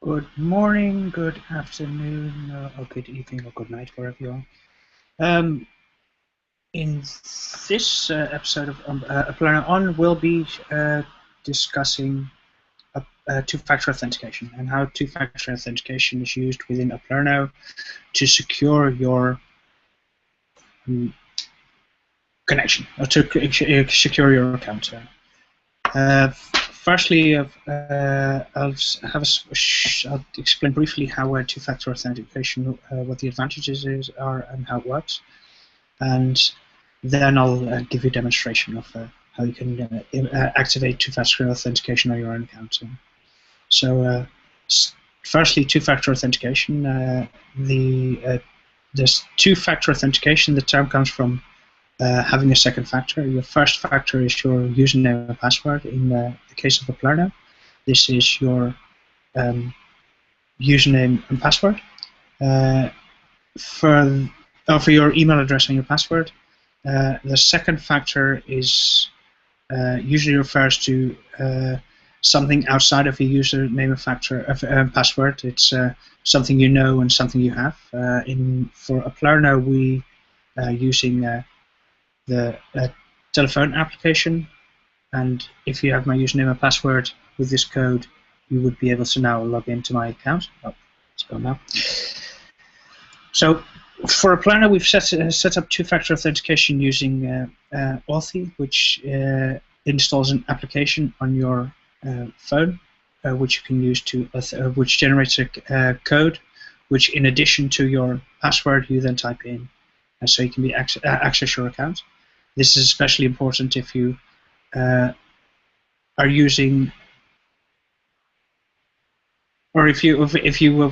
Good morning, good afternoon, or good evening, or good night, wherever you are. In this episode of Oplerno On, we'll be discussing two-factor authentication and how two-factor authentication is used within Oplerno to secure your connection, or to secure your account. Firstly, I'll explain briefly how two-factor authentication, what the advantages are and how it works, and then I'll give you a demonstration of how you can activate two-factor authentication on your own account. Firstly, two-factor authentication. This two-factor authentication, the term comes from having a second factor. Your first factor is your username and password. In the case of Oplerno, this is your username and password. For your email address and your password. The second factor is usually refers to something outside of your username and password. It's something you know and something you have. For Oplerno, we using the telephone application, and if you have my username and password with this code, you would be able to now log into my account. Oh, it's gone now. So for Oplerno, we've set up two-factor authentication using Authy, which installs an application on your phone, which you can use to which generates a code, which in addition to your password, you then type in, so you can access your account. This is especially important if you are using, or if your username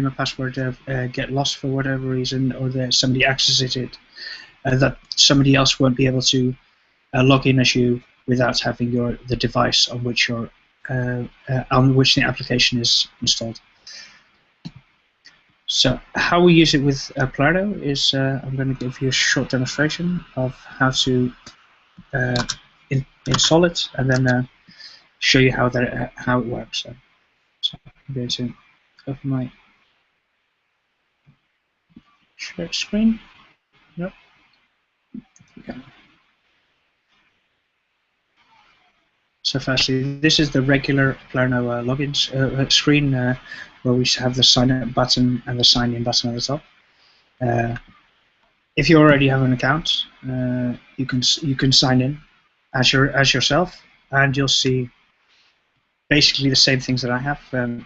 and password get lost for whatever reason, or somebody accesses it, that somebody else won't be able to log in as you without having the device on which the application is installed. So how we use it with Oplerno is I'm going to give you a short demonstration of how to install it, and then show you how it works. So I'm going to open my share screen. Nope. Okay. So firstly, this is the regular Oplerno login screen where we have the sign up button and the sign in button at the top. If you already have an account, you can sign in as yourself, and you'll see basically the same things that I have.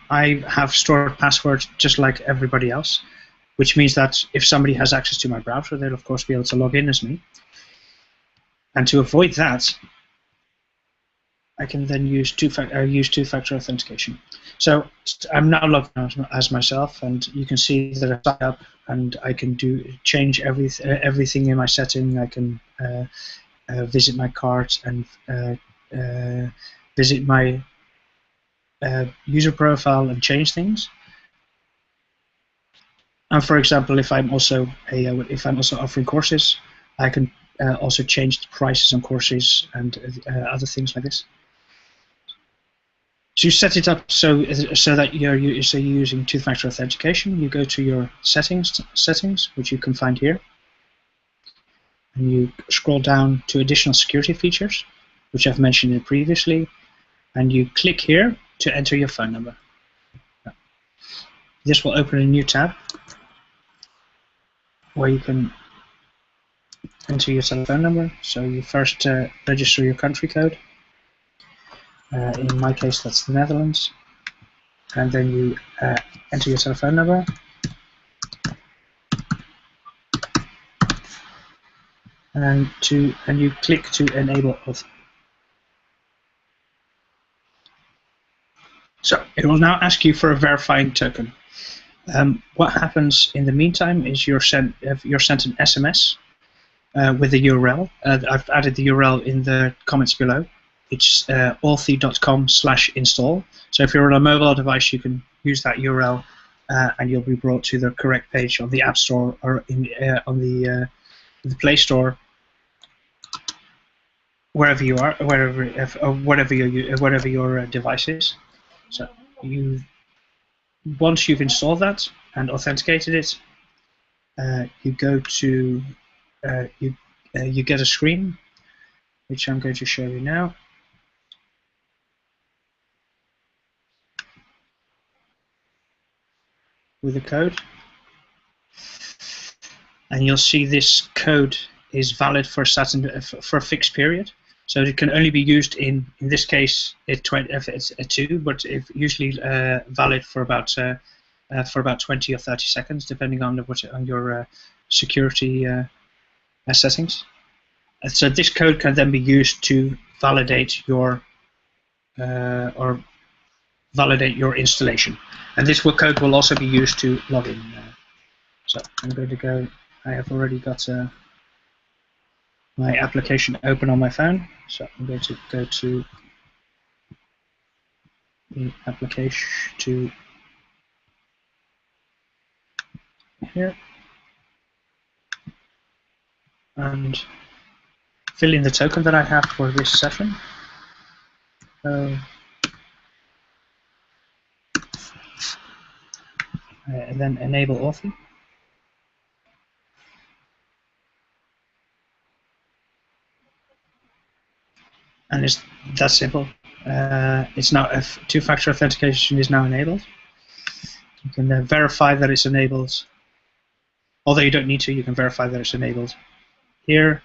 I have stored passwords just like everybody else, which means that if somebody has access to my browser, they'll of course be able to log in as me. And to avoid that, I can then use two-factor authentication. So I'm now logged in as myself, and you can see that I sign up, and I can change everything in my setting. I can visit my cart and visit my user profile and change things. And for example, if I'm also offering courses, I can also change the prices on courses and other things like this. To set it up so that you're using two-factor authentication, you go to your settings, which you can find here, and you scroll down to additional security features, which I've mentioned previously, and you click here to enter your phone number. This will open a new tab where you can enter your telephone number. So you first register your country code. In my case, that's the Netherlands, and then you enter your telephone number, and you click to enable Auth. So it will now ask you for a verifying token. What happens in the meantime is you're sent an SMS with a URL. I've added the URL in the comments below. It's authy.com/install. So if you're on a mobile device, you can use that URL, and you'll be brought to the correct page on the App Store or on the Play Store, wherever you are, whatever your device is. So once you've installed that and authenticated it, you go to you get a screen, which I'm going to show you now. With the code, and you'll see this code is valid for a fixed period. So it can only be used in this case if it's a 2, but it's usually valid for about 20 or 30 seconds, depending on your security settings. So this code can then be used to validate your installation, and this code will also be used to log in. So I'm going to go. I have already got my application open on my phone, so I'm going to go to the application to here and fill in the token that I have for this session. And then enable Authy. And it's that simple. It's now two-factor authentication is now enabled. You can verify that it's enabled. Although you don't need to, you can verify that it's enabled here.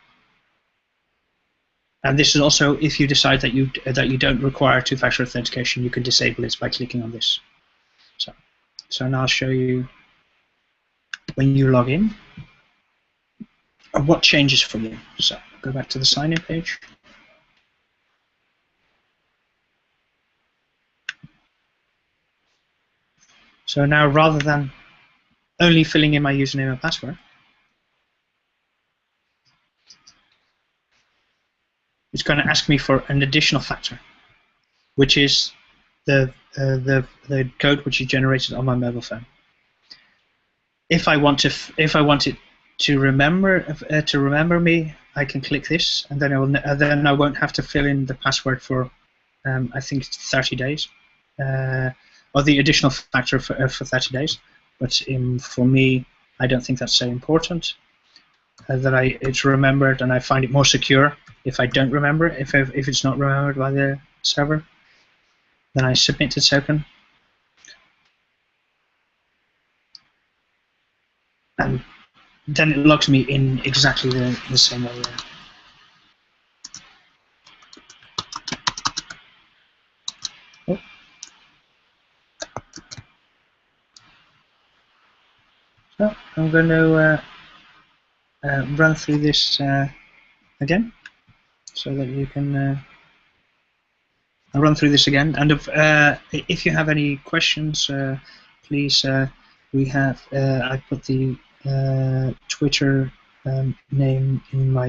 And this is also if you decide that you don't require two-factor authentication, you can disable it by clicking on this. So now I'll show you when you log in what changes for you. So go back to the sign-in page. So now, rather than only filling in my username and password, it's going to ask me for an additional factor, which is the code which is generated on my mobile phone. If I want it to remember me, I can click this, and then I won't have to fill in the password for I think it's 30 days. Or the additional factor for 30 days, but for me, I don't think that's so important. It's remembered, and I find it more secure if I don't remember it. If it's not remembered by the server, then I submit the token, and then it logs me in exactly the same way. Oh. So I'm going to run through this again, so that you can. I'll run through this again, and if you have any questions, please. We have. I put the Twitter name in my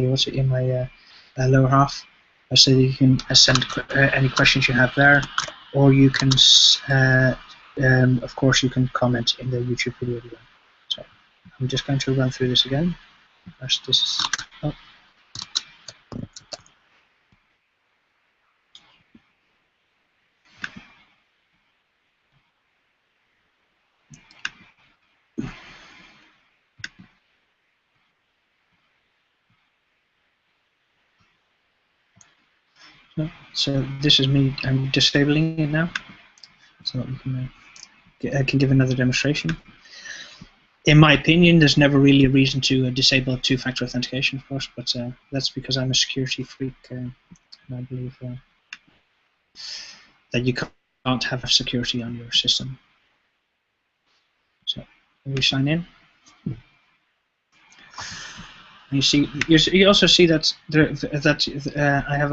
lower half, so that you can send any questions you have there, or you can. Of course, you can comment in the YouTube video below. So I'm just going to run through this again. First, this is. Oh. So this is me. I'm disabling it now, so we can. I can give another demonstration. In my opinion, there's never really a reason to disable two-factor authentication, of course, but that's because I'm a security freak, and I believe that you can't have security on your system. So we sign in. You also see that I have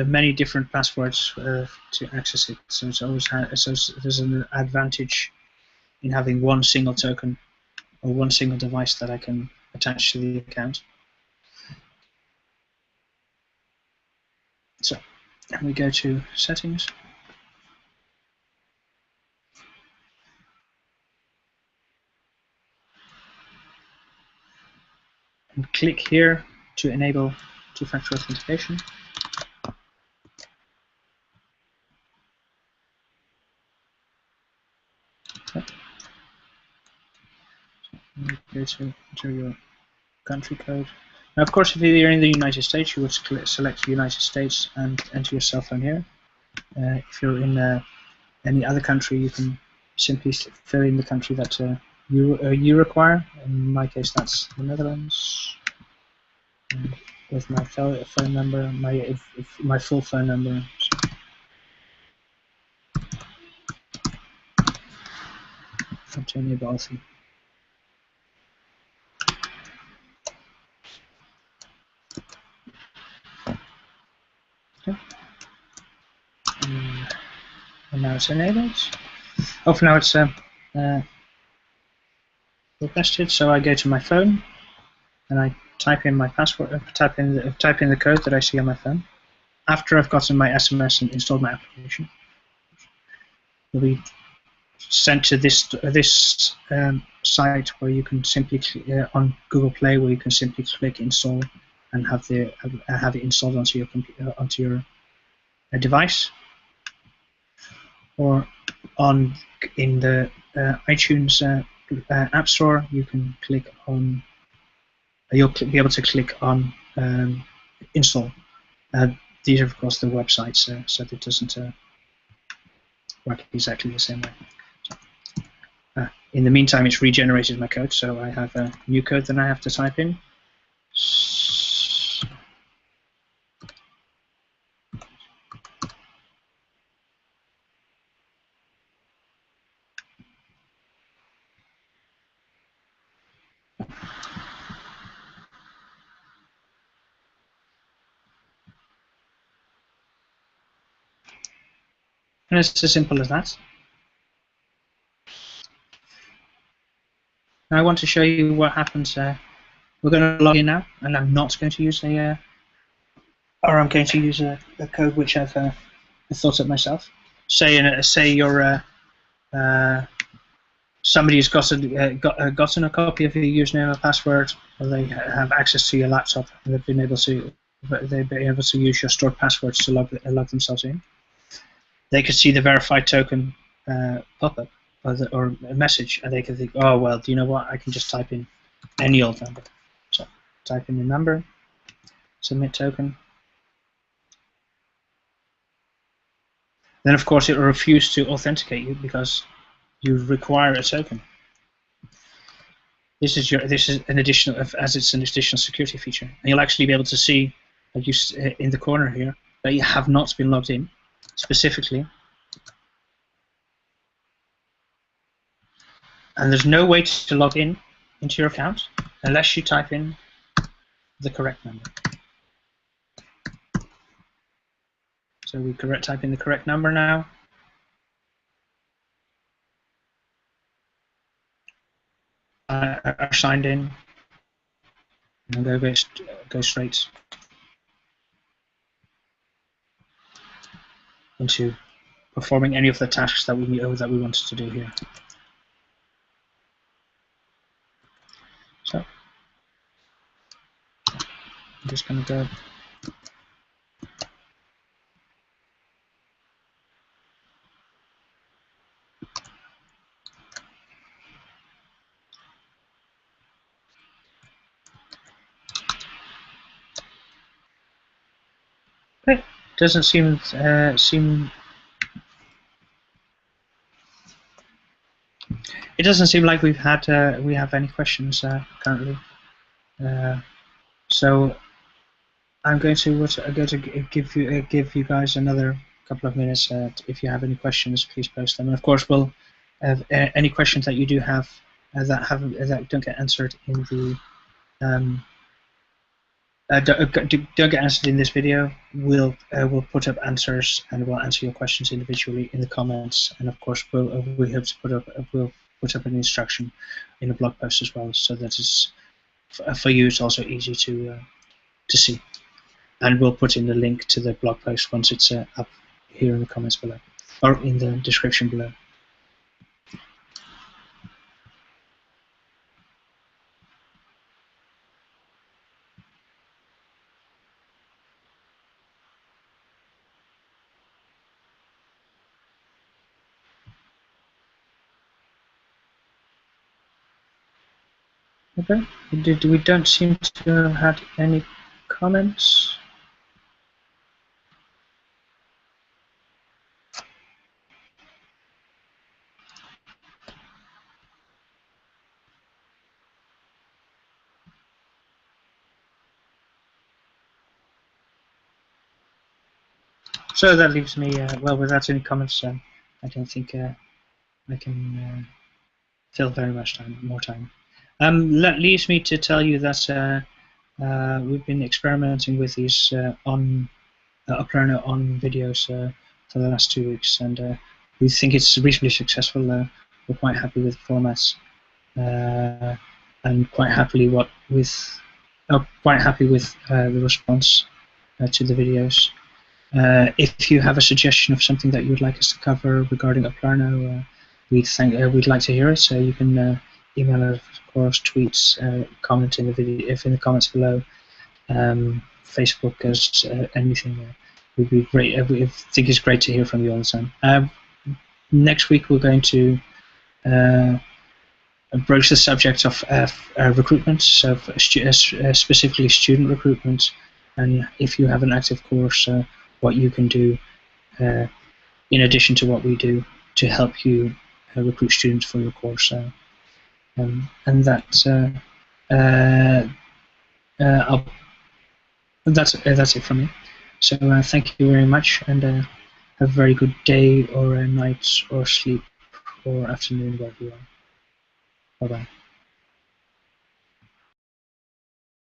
many different passwords to access it. So there's an advantage in having one single token or one single device that I can attach to the account. So we go to settings. And click here to enable two-factor authentication. Okay. Go to enter your country code. Now, of course, if you're in the United States, you would select the United States and enter your cell phone here. If you're in any other country, you can simply fill in the country that you require. In my case, that's the Netherlands. And with my phone number, my full phone number. Continue policy. Okay. And now it's enabled. Oh, for now it's requested. So I go to my phone and I type in my password. Type in the code that I see on my phone. After I've gotten my SMS and installed my application, it'll be sent to this site where you can simply on Google Play, where you can simply click install and have it installed onto your computer, onto your device, or in the iTunes App Store, you can click on. You'll be able to click on install. These are of course the websites, so that it doesn't work exactly the same way. In the meantime, it's regenerated my code, so I have a new code that I have to type in. And it's as simple as that. Now I want to show you what happens. We're going to log in now, and I'm not going to use I'm going to use a code which I've thought up myself. Say you're somebody's gotten a copy of your username and password, or they have access to your laptop, and they've been able to use your stored passwords to log themselves in. They could see the verified token pop-up or a message, and they can think, oh well, do you know what? I can just type in any old number. So type in the number, submit token. Then of course it will refuse to authenticate you because you require a token. This is an additional, as it's an additional security feature, and you'll actually be able to see, like in the corner here, that you have not been logged in specifically, and there's no way to log in into your account unless you type in the correct number. So we type in the correct number now. Are signed in, and go straight into performing any of the tasks that we wanted to do here. So I'm just going to go. Okay. Doesn't seem It doesn't seem like we have any questions currently. So I'm going to give you guys another couple of minutes. If you have any questions, please post them. And of course, we'll have any questions that you do have that don't get answered in the don't get answered in this video. We'll put up answers, and we'll answer your questions individually in the comments. And of course, we hope to we'll put up an instruction in a blog post as well, so that it's for you. It's also easy to see. And we'll put in the link to the blog post once it's up here in the comments below, or in the description below. Okay. We don't seem to have had any comments. So that leaves me, well, without any comments, I don't think I can fill very much more time. That leaves me to tell you that we've been experimenting with these on Oplerno on videos for the last 2 weeks, and we think it's reasonably successful. We're quite happy with the formats, and quite happy with the response to the videos. If you have a suggestion of something that you would like us to cover regarding Oplerno, we'd like to hear it. So you can email us, of course, tweets, comment in the video, if in the comments below, Facebook, as anything. Would be great. We think it's great to hear from you all the time. Next week we're going to broach the subject of recruitment, so specifically student recruitment, and if you have an active course, what you can do in addition to what we do to help you recruit students for your course. And that's it from me. So thank you very much, and have a very good day or a night or sleep or afternoon, wherever you are. Bye bye.